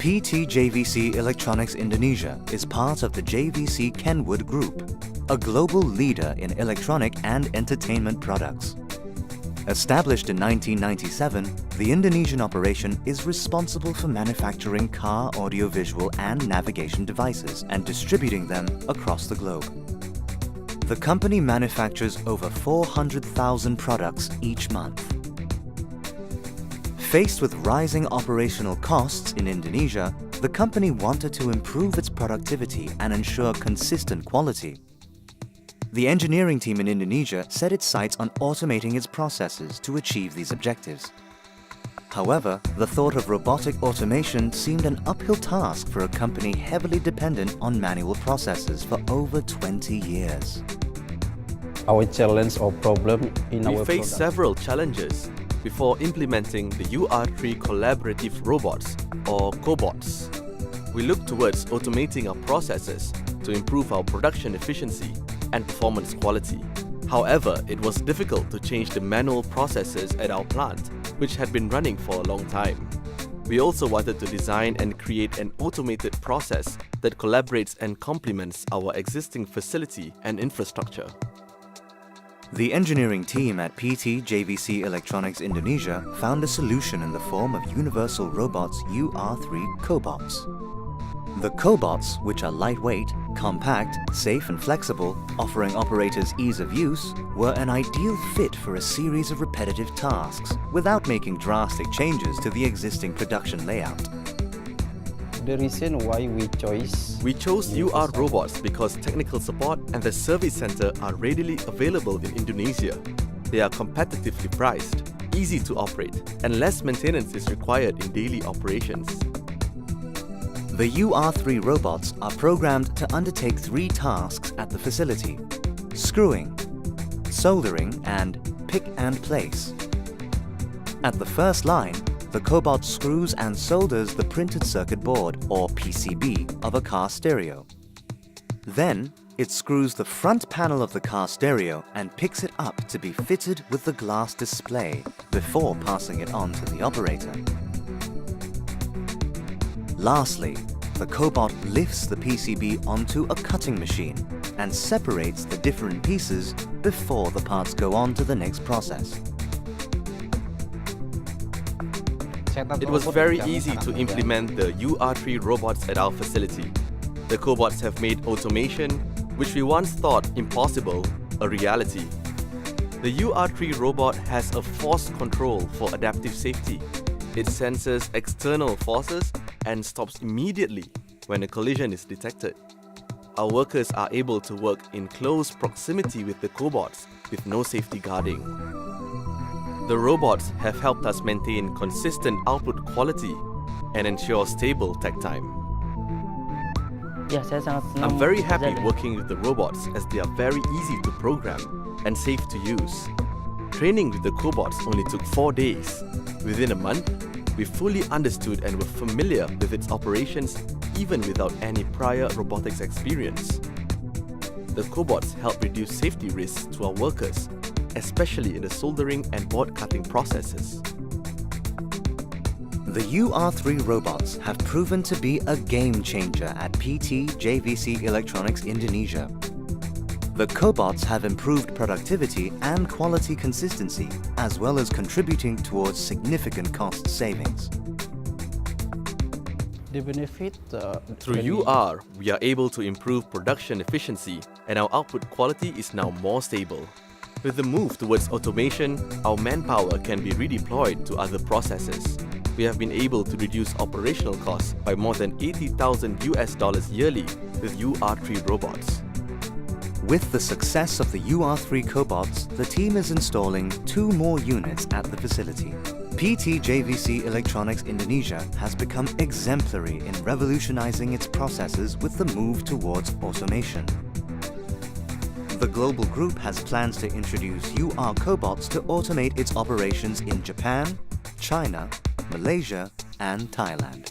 PT JVC Electronics Indonesia is part of the JVC Kenwood Group, a global leader in electronic and entertainment products. Established in 1997, the Indonesian operation is responsible for manufacturing car audiovisual and navigation devices and distributing them across the globe. The company manufactures over 400,000 products each month. Faced with rising operational costs in Indonesia, the company wanted to improve its productivity and ensure consistent quality. The engineering team in Indonesia set its sights on automating its processes to achieve these objectives. However, the thought of robotic automation seemed an uphill task for a company heavily dependent on manual processes for over 20 years. Our challenge or problem in our We faced several challenges before implementing the UR3 collaborative robots, or Cobots. We looked towards automating our processes to improve our production efficiency and performance quality. However, it was difficult to change the manual processes at our plant, which had been running for a long time. We also wanted to design and create an automated process that collaborates and complements our existing facility and infrastructure. The engineering team at PT JVC Electronics Indonesia found a solution in the form of Universal Robots UR3 Cobots. The Cobots, which are lightweight, compact, safe and flexible, offering operators ease of use, were an ideal fit for a series of repetitive tasks without making drastic changes to the existing production layout. The reason why we chose UR robots because technical support and the service center are readily available in Indonesia. They are competitively priced, easy to operate, and less maintenance is required in daily operations. The UR3 robots are programmed to undertake 3 tasks at the facility: screwing, soldering, and pick and place. At the first line, the Cobot screws and solders the printed circuit board, or PCB, of a car stereo. Then, it screws the front panel of the car stereo and picks it up to be fitted with the glass display before passing it on to the operator. Lastly, the Cobot lifts the PCB onto a cutting machine and separates the different pieces before the parts go on to the next process. It was very easy to implement the UR3 robots at our facility. The Cobots have made automation, which we once thought impossible, a reality. The UR3 robot has a force control for adaptive safety. It senses external forces and stops immediately when a collision is detected. Our workers are able to work in close proximity with the Cobots with no safety guarding. The robots have helped us maintain consistent output quality and ensure stable tech time. I'm very happy working with the robots as they are very easy to program and safe to use. Training with the Cobots only took 4 days. Within a month, we fully understood and were familiar with its operations even without any prior robotics experience. The Cobots help reduce safety risks to our workers, especially in the soldering and board cutting processes. The UR3 robots have proven to be a game changer at PT JVC Electronics Indonesia. The Cobots have improved productivity and quality consistency, as well as contributing towards significant cost savings. the benefit. Through UR, we are able to improve production efficiency and our output quality is now more stable. With the move towards automation, our manpower can be redeployed to other processes. We have been able to reduce operational costs by more than $80,000 yearly with UR3 robots. With the success of the UR3 Cobots, the team is installing 2 more units at the facility. PT JVC Electronics Indonesia has become exemplary in revolutionizing its processes with the move towards automation. The global group has plans to introduce UR Cobots to automate its operations in Japan, China, Malaysia, and Thailand.